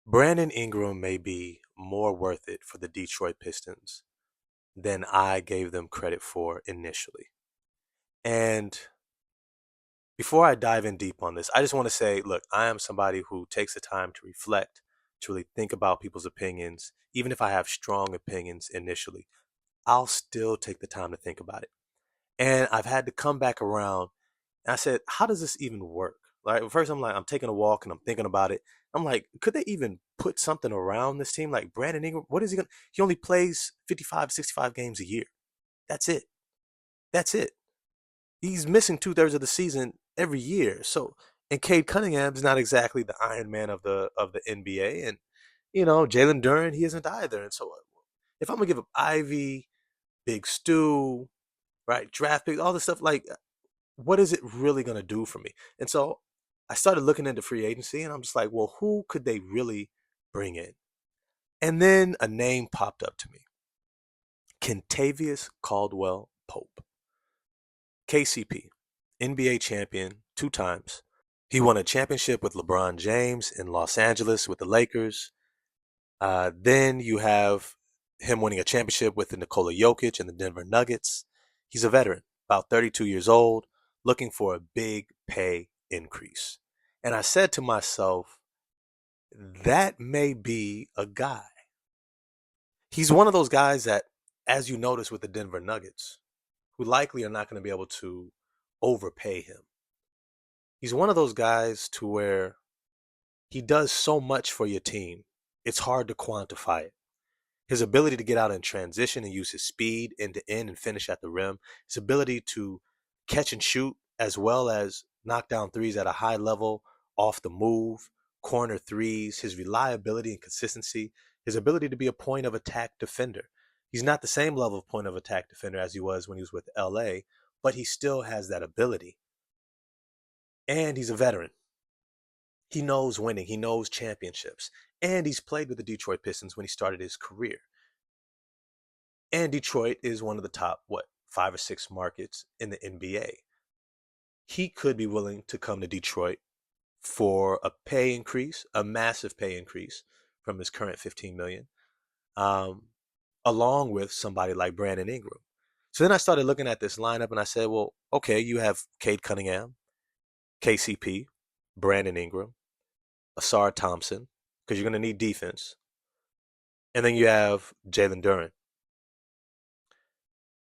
Brandon Ingram may be more worth it for the Detroit Pistons than I gave them credit for initially. And before I dive in deep on this, I just want to say, look, I am somebody who takes the time to reflect, to really think about people's opinions. Even if I have strong opinions initially, I'll still take the time to think about it. And I've had to come back around and I said, how does this even work? Like, first, I'm like, I'm taking a walk and I'm thinking about it. I'm like, could they even put something around this team? Like, Brandon Ingram, what is he going to? He only plays 55, 65 games a year. That's it. That's it. He's missing two-thirds of the season every year. So, and Cade Cunningham's not exactly the Iron Man of the NBA. And, Jalen Duren, he isn't either. And so, if I'm going to give up Ivy, Big Stu, right, draft picks, all this stuff, like, what is it really going to do for me? And so I started looking into free agency and I'm just like, well, who could they really bring in? And then a name popped up to me. Kentavius Caldwell-Pope. KCP, NBA champion 2 times. He won a championship with LeBron James in Los Angeles with the Lakers. Then you have him winning a championship with the Nikola Jokic and the Denver Nuggets. He's a veteran, about 32 years old, looking for a big pay increase. And I said to myself, that may be a guy. He's one of those guys that, as you notice with the Denver Nuggets, who likely are not going to be able to overpay him. He's one of those guys to where he does so much for your team, it's hard to quantify it. His ability to get out in transition and use his speed end to end and finish at the rim, his ability to catch and shoot as well as knock down threes at a high level, off the move, corner threes, his reliability and consistency, his ability to be a point of attack defender. He's not the same level of point of attack defender as he was when he was with LA, but he still has that ability. And he's a veteran. He knows winning, he knows championships, and he's played with the Detroit Pistons when he started his career. And Detroit is one of the top, 5 or 6 markets in the NBA. He could be willing to come to Detroit for a pay increase, a massive pay increase from his current 15 million, um, along with somebody like Brandon Ingram. So then I started looking at this lineup and I said, well, okay, you have Cade Cunningham, KCP, Brandon Ingram, Asar Thompson, because you're going to need defense. And then you have Jalen Duren.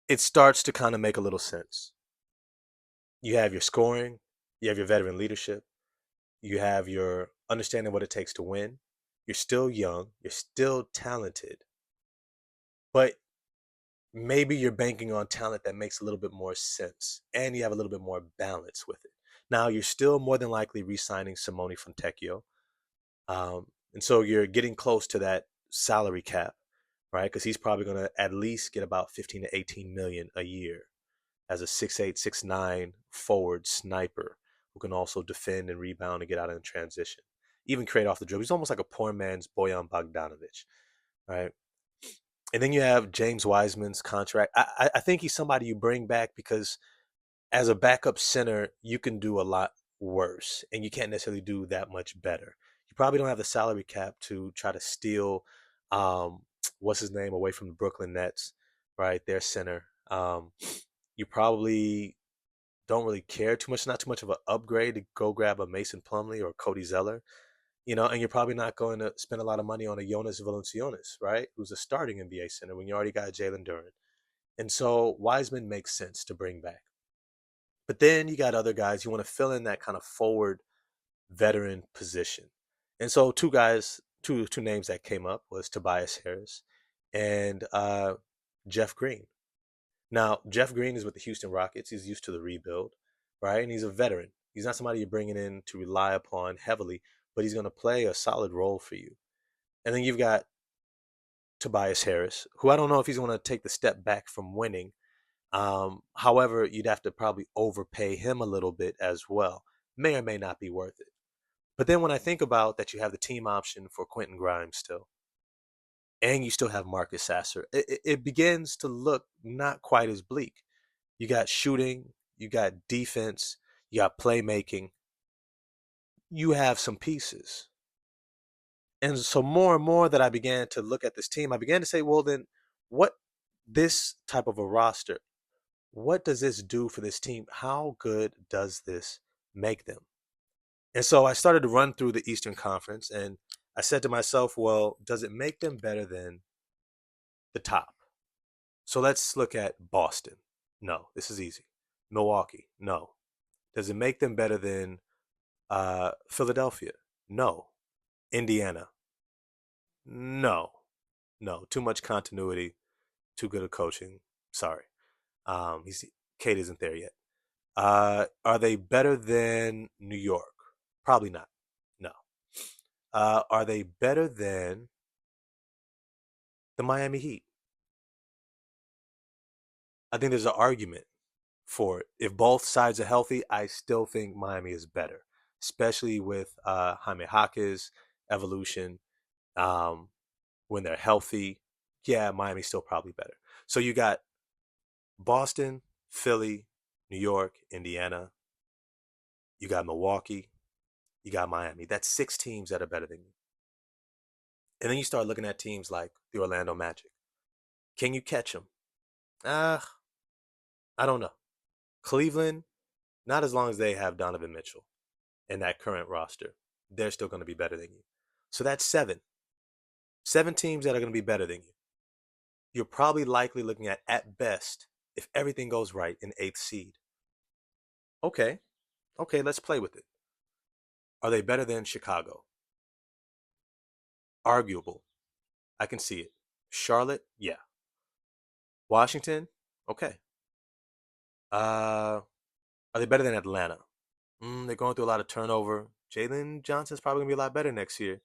It starts to kind of make a little sense. You have your scoring, you have your veteran leadership, you have your understanding what it takes to win. You're still young, you're still talented, but maybe you're banking on talent that makes a little bit more sense and you have a little bit more balance with it. Now, you're still more than likely re signing Simone Fontecchio. And so you're getting close to that salary cap, right? Because he's probably going to at least get about 15 to 18 million a year as a 6'8", 6'9" forward sniper who can also defend and rebound and get out in transition, even create off the dribble. He's almost like a poor man's Bojan Bogdanovic, right? And then you have James Wiseman's contract. I think he's somebody you bring back because as a backup center, you can do a lot worse and you can't necessarily do that much better. You probably don't have the salary cap to try to steal, um, what's his name, away from the Brooklyn Nets, right? Their center. You probably don't really care too much, not too much of an upgrade to go grab a Mason Plumlee or Cody Zeller, and you're probably not going to spend a lot of money on a Jonas Valanciunas, right? Who's a starting NBA center when you already got Jalen Duren. And so Wiseman makes sense to bring back. But then you got other guys you want to fill in that kind of forward veteran position. And so two names that came up was Tobias Harris and Jeff Green. Now, Jeff Green is with the Houston Rockets. He's used to the rebuild, right? And he's a veteran. He's not somebody you're bringing in to rely upon heavily, but he's going to play a solid role for you. And then you've got Tobias Harris, who I don't know if he's going to take the step back from winning. However, you'd have to probably overpay him a little bit as well. May or may not be worth it. But then when I think about that, you have the team option for Quentin Grimes still, and you still have Marcus Sasser, it begins to look not quite as bleak. You got shooting, you got defense, you got playmaking, you have some pieces. And so more and more that I began to look at this team, I began to say, well, then what this type of a roster, what does this do for this team? How good does this make them? And so I started to run through the Eastern Conference and I said to myself, well, does it make them better than the top? So let's look at Boston. No, this is easy. Milwaukee. No. Does it make them better than Philadelphia? No. Indiana? No. No. Too much continuity. Too good of coaching. Sorry. He's Kate isn't there yet. Are they better than New York? Probably not. No. Are they better than the Miami Heat? I think there's an argument for it. If both sides are healthy, I still think Miami is better, especially with Jaime Jaquez evolution. Um, when they're healthy, yeah, Miami's still probably better. So you got Boston, Philly, New York, Indiana. You got Milwaukee. You got Miami. That's 6 teams that are better than you. And then you start looking at teams like the Orlando Magic. Can you catch them? Uh, I don't know. Cleveland, not as long as they have Donovan Mitchell in that current roster. They're still going to be better than you. So that's 7. 7 teams that are going to be better than you. You're probably likely looking at best, if everything goes right, an 8th seed. Okay. Okay, let's play with it. Are they better than Chicago? Arguable. I can see it. Charlotte? Yeah. Washington? Okay. Are they better than Atlanta? They're going through a lot of turnover. Jalen Johnson's probably going to be a lot better next year.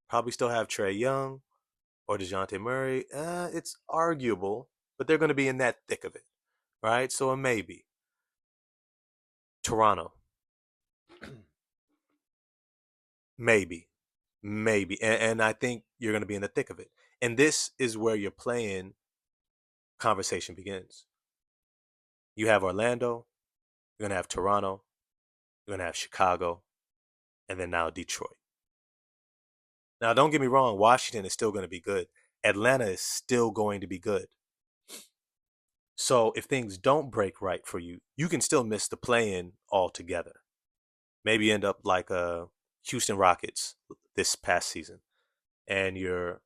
Probably still have Trey Young or DeJounte Murray. It's arguable, but they're going to be in that thick of it, right? So a maybe. Toronto. Maybe. Maybe. And I think you're going to be in the thick of it. And this is where your playing conversation begins. You have Orlando, you're going to have Toronto, you're going to have Chicago, and then now Detroit. Now, don't get me wrong, Washington is still going to be good. Atlanta is still going to be good. So if things don't break right for you, you can still miss the play-in altogether. Maybe end up like Houston Rockets this past season, and you're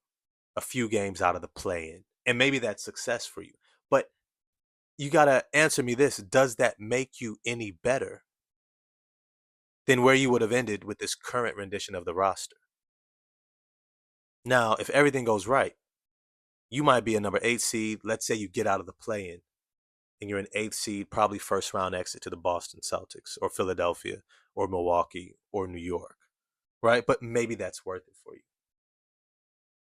a few games out of the play-in, and maybe that's success for you. But you got to answer me this. Does that make you any better than where you would have ended with this current rendition of the roster? Now, if everything goes right, you might be a number 8 seed. Let's say you get out of the play-in and you're an 8th seed, probably first round exit to the Boston Celtics or Philadelphia or Milwaukee or New York, right? But maybe that's worth it for you.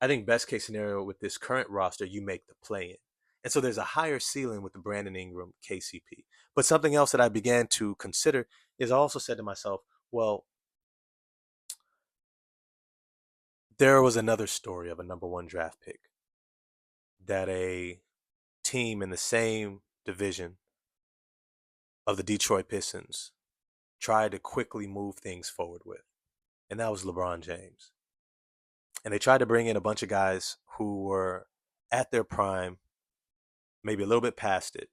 I think best case scenario with this current roster, you make the play-in. And so there's a higher ceiling with the Brandon Ingram KCP. But something else that I began to consider is I also said to myself, well, there was another story of a number 1 draft pick that a team in the same division of the Detroit Pistons tried to quickly move things forward with, and that was LeBron James. And they tried to bring in a bunch of guys who were at their prime, maybe a little bit past it,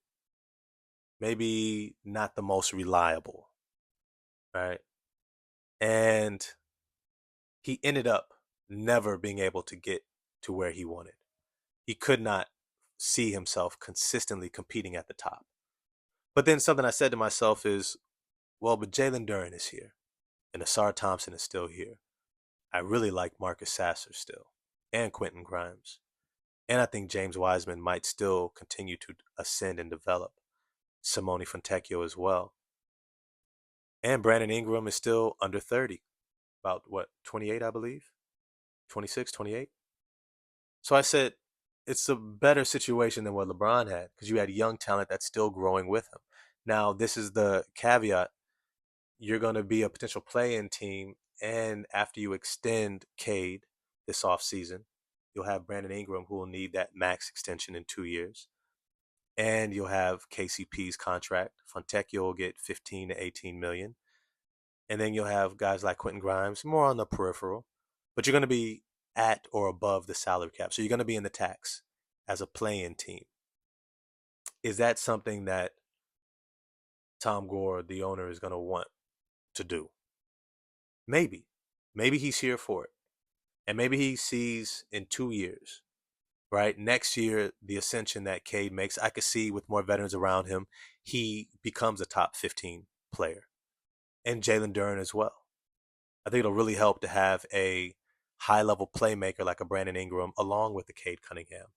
maybe not the most reliable, right? And he ended up never being able to get to where he wanted. He could not see himself consistently competing at the top. But then something I said to myself is, well, but Jalen Duren is here, and Asar Thompson is still here. I really like Marcus Sasser still, and Quentin Grimes. And I think James Wiseman might still continue to ascend and develop. Simone Fontecchio as well. And Brandon Ingram is still under 30. About, 28, I believe? 26, 28? So I said, it's a better situation than what LeBron had because you had young talent that's still growing with him. Now, this is the caveat. You're going to be a potential play-in team, and after you extend Cade this offseason, you'll have Brandon Ingram who will need that max extension in 2 years. And you'll have KCP's contract. Fontecchio will get 15 to 18 million. And then you'll have guys like Quentin Grimes, more on the peripheral. But you're going to be at or above the salary cap. So you're going to be in the tax as a play-in team. Is that something that Tom Gore, the owner, is going to want to do? Maybe. Maybe he's here for it. And maybe he sees in 2 years, right? Next year, the ascension that Cade makes, I could see with more veterans around him, he becomes a top 15 player. And Jalen Duren as well. I think it'll really help to have a high-level playmaker like a Brandon Ingram along with the Cade Cunningham,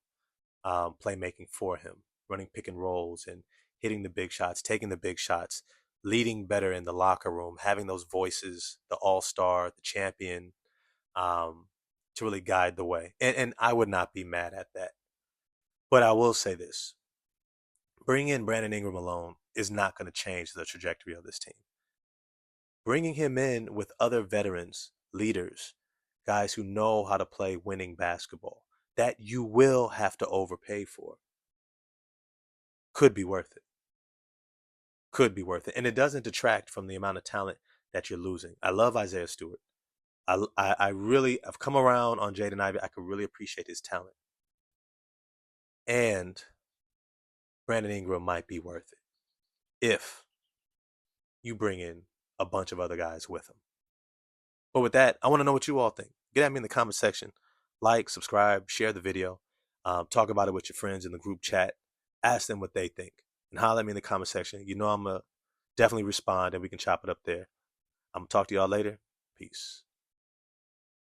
playmaking for him, running pick and rolls and hitting the big shots, taking the big shots, leading better in the locker room, having those voices, the all-star, the champion, to really guide the way. And I would not be mad at that. But I will say this. Bringing in Brandon Ingram alone is not going to change the trajectory of this team. Bringing him in with other veterans, leaders, guys who know how to play winning basketball, that you will have to overpay for, could be worth it. Could be worth it. And it doesn't detract from the amount of talent that you're losing. I love Isaiah Stewart. I've come around on Jaden Ivey. I could really appreciate his talent. And Brandon Ingram might be worth it if you bring in a bunch of other guys with him. But with that, I want to know what you all think. Get at me in the comment section. Like, subscribe, share the video. Talk about it with your friends in the group chat. Ask them what they think. And holler at me in the comment section. You know I'm going to definitely respond and we can chop it up there. I'm going to talk to y'all later. Peace.